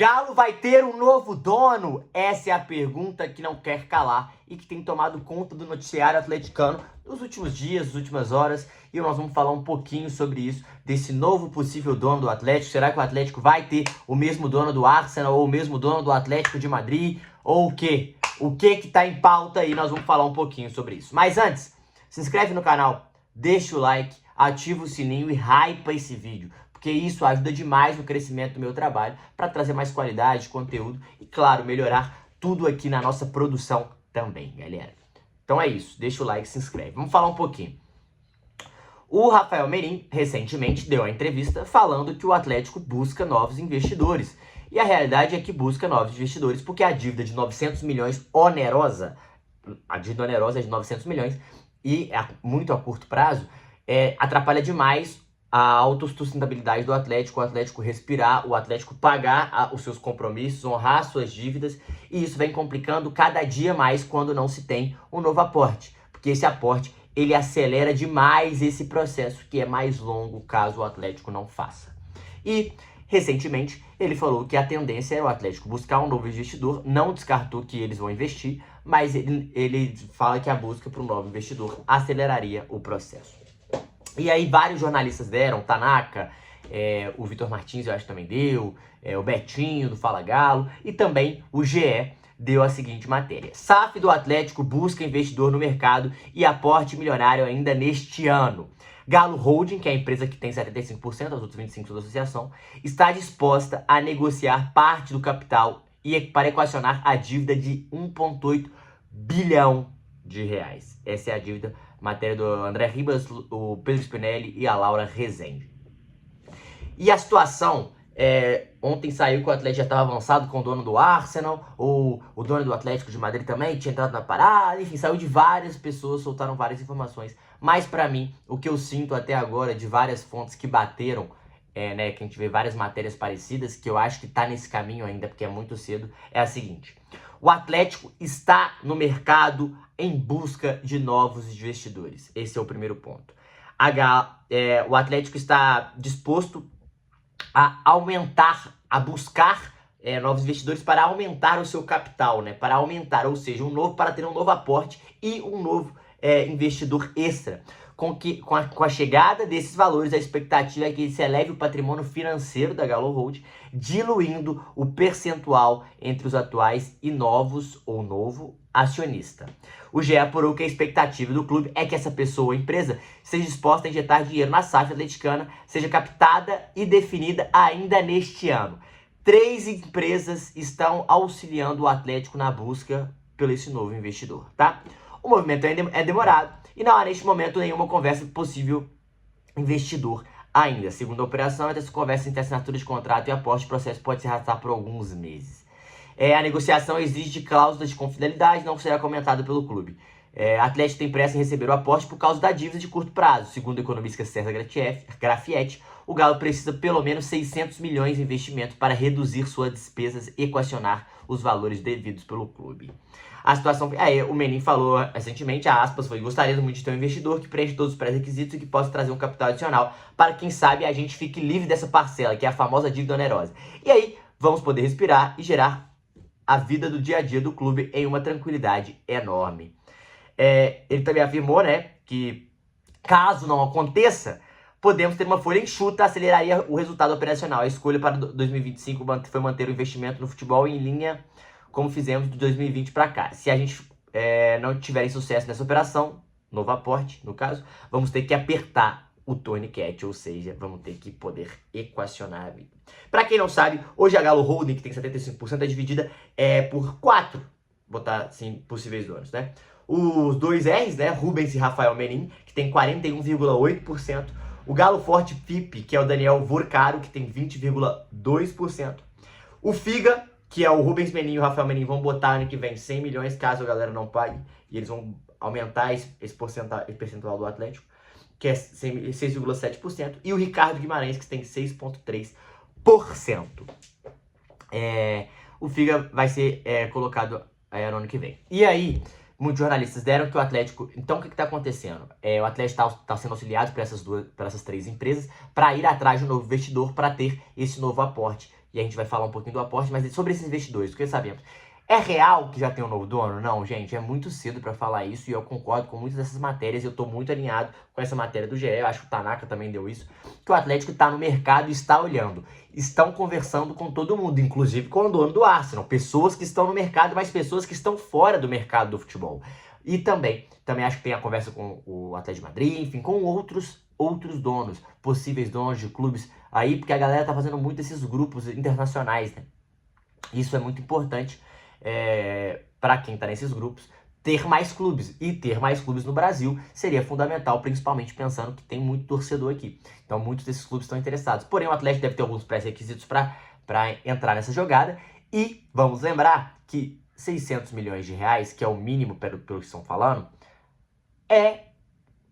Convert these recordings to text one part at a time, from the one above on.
Galo vai ter um novo dono? Essa é a pergunta que não quer calar e que tem tomado conta do noticiário atleticano nos últimos dias, nas últimas horas. E nós vamos falar um pouquinho sobre isso, desse novo possível dono do Atlético. Será que o Atlético vai ter o mesmo dono do Arsenal ou o mesmo dono do Atlético de Madrid? Ou o quê? O que tá em pauta aí? Nós vamos falar um pouquinho sobre isso. Mas antes, se inscreve no canal, deixa o like, ativa o sininho e hypa esse vídeo, porque isso ajuda demais no crescimento do meu trabalho para trazer mais qualidade de conteúdo e, claro, melhorar tudo aqui na nossa produção também, galera. Então é isso, deixa o like, se inscreve. Vamos falar um pouquinho. O Rafael Menin, recentemente, deu uma entrevista falando que o Atlético busca novos investidores. E a realidade é que busca novos investidores porque a dívida de 900 milhões onerosa, a dívida onerosa é de 900 milhões e muito a curto prazo, atrapalha demais a autossustentabilidade do Atlético, o Atlético respirar, o Atlético pagar os seus compromissos, honrar suas dívidas, e isso vem complicando cada dia mais quando não se tem um novo aporte, porque esse aporte ele acelera demais esse processo que é mais longo caso o Atlético não faça. E recentemente ele falou que a tendência era o Atlético buscar um novo investidor, não descartou que eles vão investir, mas ele fala que a busca por um novo investidor aceleraria o processo. E aí vários jornalistas deram, Tanaka, o Vitor Martins eu acho que também deu, o Betinho do Fala Galo e também o GE deu a seguinte matéria. SAF do Atlético busca investidor no mercado e aporte milionário ainda neste ano. Galo Holding, que é a empresa que tem 75%, as outras 25% da associação, está disposta a negociar parte do capital para equacionar a dívida de 1,8 bilhão de reais. Essa é a dívida, matéria do André Ribas, o Pedro Spinelli e a Laura Rezende. E a situação, ontem saiu que o Atlético já estava avançado com o dono do Arsenal, ou o dono do Atlético de Madrid também tinha entrado na parada, enfim, saiu de várias pessoas, soltaram várias informações. Mas para mim, o que eu sinto até agora de várias fontes que bateram, que a gente vê várias matérias parecidas, que eu acho que tá nesse caminho ainda, porque é muito cedo, é a seguinte. O Atlético está no mercado em busca de novos investidores. Esse é o primeiro ponto. O Atlético está disposto a aumentar, a buscar novos investidores para aumentar o seu capital, para aumentar, ou seja, para ter um novo aporte e um novo investidor extra. Com a chegada desses valores, a expectativa é que se eleve o patrimônio financeiro da Galo Holding, diluindo o percentual entre os atuais e novos ou novo acionista. O GE apurou que a expectativa do clube é que essa pessoa ou empresa seja disposta a injetar dinheiro na SAF atleticana, seja captada e definida ainda neste ano. 3 empresas estão auxiliando o Atlético na busca por esse novo investidor, tá? O movimento é demorado e não há neste momento nenhuma conversa com possível investidor ainda. Segundo a operação, essa conversa entre assinatura de contrato e aporte, o processo pode se arrastar por alguns meses. A negociação exige cláusulas de confidencialidade, não será comentada pelo clube. A Atlético tem pressa em receber o aporte por causa da dívida de curto prazo. Segundo o economista César Grafietti, o Galo precisa pelo menos 600 milhões de investimento para reduzir suas despesas e equacionar os valores devidos pelo clube. A situação... o Menin falou recentemente, aspas, gostaria muito de ter um investidor que preenche todos os pré-requisitos e que possa trazer um capital adicional para, quem sabe, a gente fique livre dessa parcela, que é a famosa dívida onerosa. E aí, vamos poder respirar e gerar a vida do dia a dia do clube em uma tranquilidade enorme. Ele também afirmou, que caso não aconteça, podemos ter uma folha enxuta, aceleraria o resultado operacional. A escolha para 2025 foi manter o investimento no futebol em linha como fizemos de 2020 para cá. Se a gente não tiver sucesso nessa operação, novo aporte, no caso, vamos ter que apertar o tourniquet, ou seja, vamos ter que poder equacionar a vida. Para quem não sabe, hoje a Galo Holding, que tem 75%, é dividida por 4, botar assim, possíveis donos, Os 2 R's, Rubens e Rafael Menin, que tem 41,8%. O Galo Forte FIP, que é o Daniel Vorcaro, que tem 20,2%. O Figa, que é o Rubens Menin e o Rafael Menin, vão botar ano que vem 100 milhões, caso a galera não pague, e eles vão aumentar esse percentual do Atlético, que é 6,7%, e o Ricardo Guimarães, que tem 6,3%. O Figa vai ser colocado no ano que vem. E aí, muitos jornalistas deram que o Atlético... Então, o que está acontecendo? O Atlético está sendo auxiliado por essas 3 empresas para ir atrás de um novo investidor para ter esse novo aporte e a gente vai falar um pouquinho do aporte, mas sobre esses investidores, porque sabemos. É real que já tem um novo dono? Não, gente, é muito cedo para falar isso e eu concordo com muitas dessas matérias. Eu tô muito alinhado com essa matéria do GE, eu acho que o Tanaka também deu isso, que o Atlético tá no mercado e está olhando. Estão conversando com todo mundo, inclusive com o dono do Arsenal. Pessoas que estão no mercado, mas pessoas que estão fora do mercado do futebol. E também acho que tem a conversa com o Atlético de Madrid, enfim, com outros donos, possíveis donos de clubes aí, porque a galera tá fazendo muito esses grupos internacionais, né? Isso é muito importante para quem está nesses grupos, ter mais clubes. E ter mais clubes no Brasil seria fundamental, principalmente pensando que tem muito torcedor aqui. Então muitos desses clubes estão interessados. Porém, o Atlético deve ter alguns pré-requisitos para entrar nessa jogada. E vamos lembrar que 600 milhões de reais, que é o mínimo pelo que estão falando, é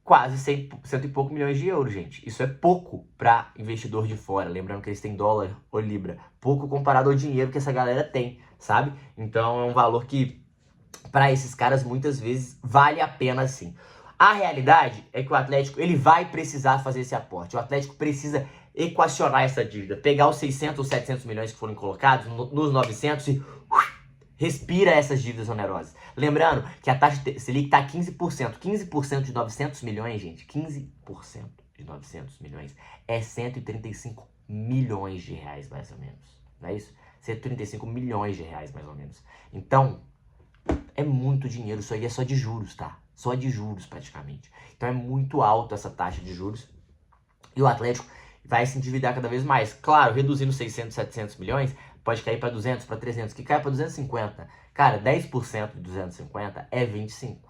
quase 100 e pouco milhões de euros, gente. Isso é pouco para investidor de fora. Lembrando que eles têm dólar ou libra. Pouco comparado ao dinheiro que essa galera tem, sabe? Então é um valor que, para esses caras, muitas vezes vale a pena sim. A realidade é que o Atlético ele vai precisar fazer esse aporte. O Atlético precisa equacionar essa dívida. Pegar os 600 ou 700 milhões que foram colocados nos 900 e respira essas dívidas onerosas. Lembrando que a taxa Selic está 15%. 15% de 900 milhões, gente. 15% de 900 milhões é 135 milhões de reais, mais ou menos. Não é isso? 135 milhões de reais, mais ou menos. Então, é muito dinheiro. Isso aí é só de juros, tá? Só de juros, praticamente. Então, é muito alto essa taxa de juros. E o Atlético vai se endividar cada vez mais. Claro, reduzindo 600, 700 milhões, pode cair para 200, para 300, que cai para 250. Cara, 10% de 250 é 25.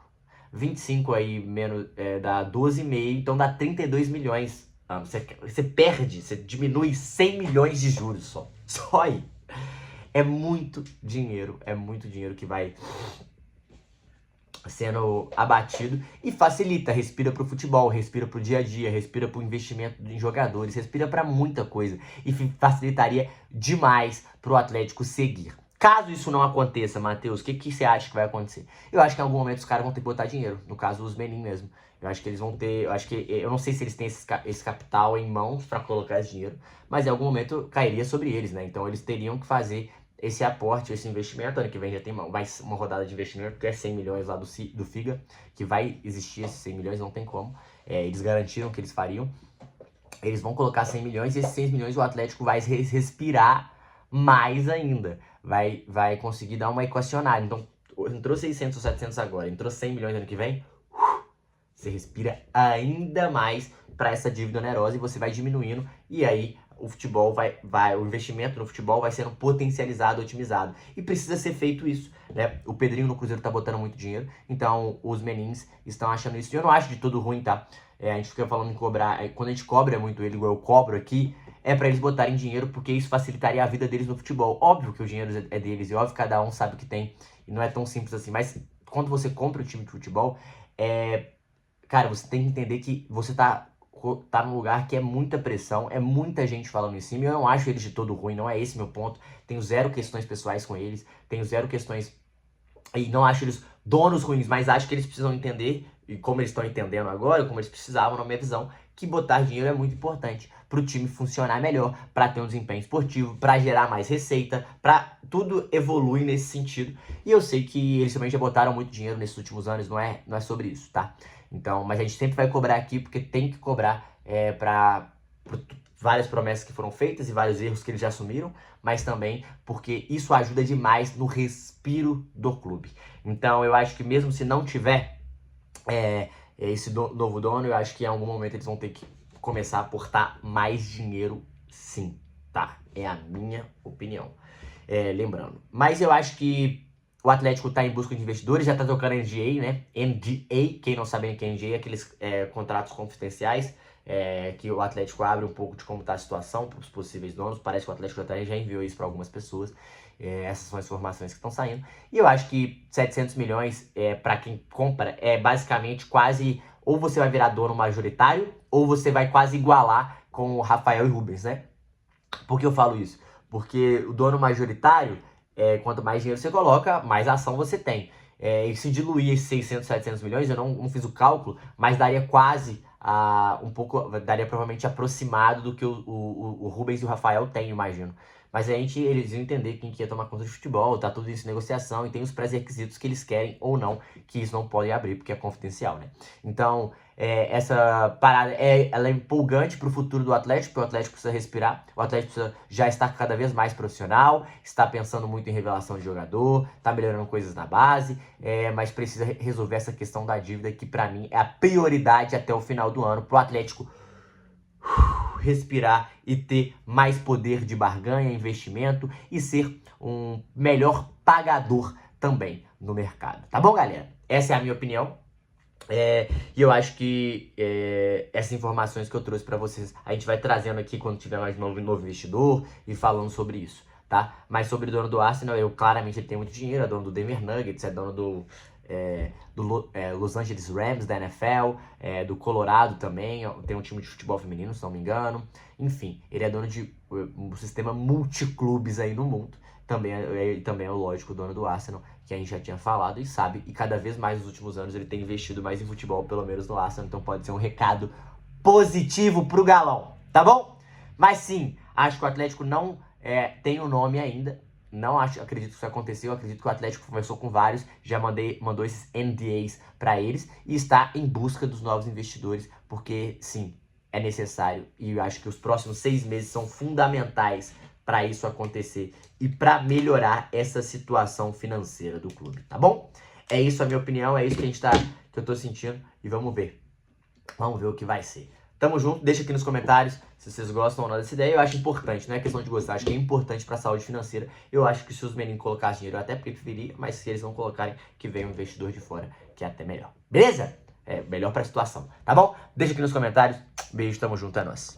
25 aí menos, dá 12,5, então dá 32 milhões. Você perde, você diminui 100 milhões de juros só. Só aí. É muito dinheiro que vai sendo abatido e facilita, respira pro futebol, respira pro dia a dia, respira pro investimento em jogadores, respira para muita coisa e facilitaria demais pro Atlético seguir. Caso isso não aconteça, Matheus, o que você acha que vai acontecer? Eu acho que em algum momento os caras vão ter que botar dinheiro, no caso os Menin mesmo. Eu acho que eles vão ter, eu não sei se eles têm esse capital em mãos para colocar esse dinheiro, mas em algum momento cairia sobre eles, né? Então eles teriam que fazer esse aporte, esse investimento. Ano que vem já tem uma rodada de investimento, que é 100 milhões lá do FIGA, que vai existir esses 100 milhões, não tem como. Eles garantiram que eles fariam. Eles vão colocar 100 milhões e esses 100 milhões o Atlético vai respirar mais ainda. Vai conseguir dar uma equacionada. Então, entrou 600 ou 700 agora, entrou 100 milhões ano que vem, você respira ainda mais para essa dívida onerosa e você vai diminuindo. E aí o futebol o investimento no futebol vai sendo potencializado, otimizado. E precisa ser feito isso, né? O Pedrinho no Cruzeiro tá botando muito dinheiro, então os menins estão achando isso. E eu não acho de todo ruim, tá? A gente fica falando em cobrar, quando a gente cobra muito ele, igual eu cobro aqui, é para eles botarem dinheiro, porque isso facilitaria a vida deles no futebol. Óbvio que o dinheiro é deles, e óbvio que cada um sabe o que tem, e não é tão simples assim. Mas quando você compra o time de futebol, cara, você tem que entender que você tá num lugar que é muita pressão, é muita gente falando em cima, e eu não acho eles de todo ruim, não é esse meu ponto. Tenho zero questões pessoais com eles, tenho zero questões, e não acho eles donos ruins, mas acho que eles precisam entender, e como eles estão entendendo agora, como eles precisavam, na minha visão, que botar dinheiro é muito importante para o time funcionar melhor, para ter um desempenho esportivo, para gerar mais receita, para tudo evoluir nesse sentido. E eu sei que eles também já botaram muito dinheiro nesses últimos anos, não é sobre isso, tá? Então, mas a gente sempre vai cobrar aqui, porque tem que cobrar para várias promessas que foram feitas e vários erros que eles já assumiram, mas também porque isso ajuda demais no respiro do clube. Então, eu acho que mesmo se não tiver esse novo dono, eu acho que em algum momento eles vão ter que começar a aportar mais dinheiro, sim, tá? É a minha opinião. Lembrando. Mas eu acho que o Atlético está em busca de investidores, já está tocando NDA, né? NDA, quem não sabe o que é NDA, aqueles contratos confidenciais que o Atlético abre um pouco de como está a situação para os possíveis donos. Parece que o Atlético já enviou isso para algumas pessoas. Essas são as informações que estão saindo. E eu acho que 700 milhões, para quem compra, é basicamente quase... Ou você vai virar dono majoritário, ou você vai quase igualar com o Rafael e Rubens, né? Por que eu falo isso? Porque o dono majoritário, quanto mais dinheiro você coloca, mais ação você tem. E se diluir esses 600, 700 milhões, eu não fiz o cálculo, mas daria quase daria provavelmente aproximado do que o Rubens e o Rafael têm, imagino. Mas eles iam entender quem que ia tomar conta de futebol, tá tudo isso em negociação e tem os pré-requisitos que eles querem ou não, que isso não pode abrir porque é confidencial, né? Então, essa parada ela é empolgante pro futuro do Atlético, porque o Atlético precisa respirar, o Atlético precisa já estar cada vez mais profissional, está pensando muito em revelação de jogador, tá melhorando coisas na base, mas precisa resolver essa questão da dívida, que pra mim é a prioridade até o final do ano pro Atlético respirar e ter mais poder de barganha, investimento e ser um melhor pagador também no mercado. Tá bom, galera? Essa é a minha opinião. E eu acho que essas informações que eu trouxe para vocês, a gente vai trazendo aqui quando tiver mais novo investidor e falando sobre isso, tá? Mas sobre o dono do Arsenal, claramente ele tem muito dinheiro, é dono do Denver Nuggets, é dono do Los Angeles Rams da NFL, do Colorado também, tem um time de futebol feminino, se não me engano. Enfim, ele é dono de um sistema multiclubes aí no mundo. Também é o lógico dono do Arsenal, que a gente já tinha falado e sabe, e cada vez mais nos últimos anos ele tem investido mais em futebol, pelo menos no Arsenal, então pode ser um recado positivo pro Galão, tá bom? Mas sim, acho que o Atlético não tem o nome ainda, não acredito que isso aconteceu, acredito que o Atlético conversou com vários, já mandou esses NDAs para eles e está em busca dos novos investidores, porque sim, é necessário e eu acho que os próximos 6 meses são fundamentais para isso acontecer e para melhorar essa situação financeira do clube, tá bom? É isso a minha opinião, é isso que eu tô sentindo e vamos ver. Vamos ver o que vai ser. Tamo junto, deixa aqui nos comentários se vocês gostam ou não dessa ideia. Eu acho importante, não é questão de gostar, acho que é importante pra saúde financeira. Eu acho que se os meninos colocassem dinheiro, eu até preferiria, mas se eles não colocarem, que venha um investidor de fora, que é até melhor. Beleza? É melhor pra situação, tá bom? Deixa aqui nos comentários. Beijo, tamo junto, é nóis.